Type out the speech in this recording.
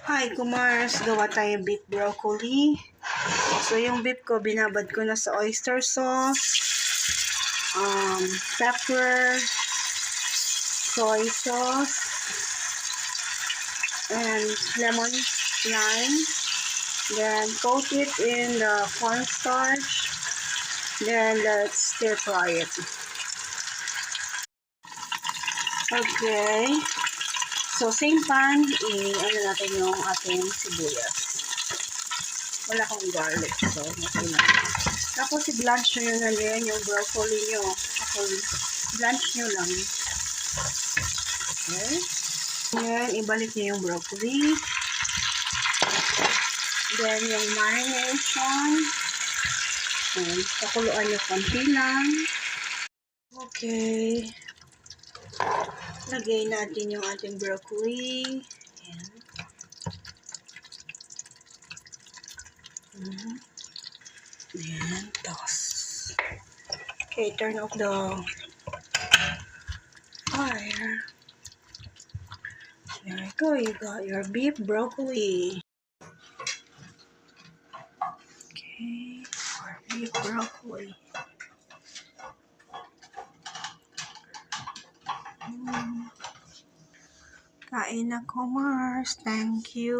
Hi, Kumars. Gawa tayo beef broccoli. So, yung beef ko, binabad ko na sa oyster sauce, pepper, soy sauce, and lemon lime. Then, coat it in the cornstarch. Then, let's stir fry it. Okay. So, same pan, ano natin yung ating sibuyas. Wala akong garlic, so okay na. Tapos, i-blanch nyo na rin yung broccoli nyo. Blanch nyo lang. Okay. Then, ibalik nyo yung broccoli. Then, yung marination. And, pakuluan nyo konti lang. Okay. Lagay natin yung ating broccoli. Ayan. Ayan. Toss. Okay, turn off the fire. There you go. You got your beef broccoli. Okay, our beef broccoli. Kain na, Kumars. Thank you.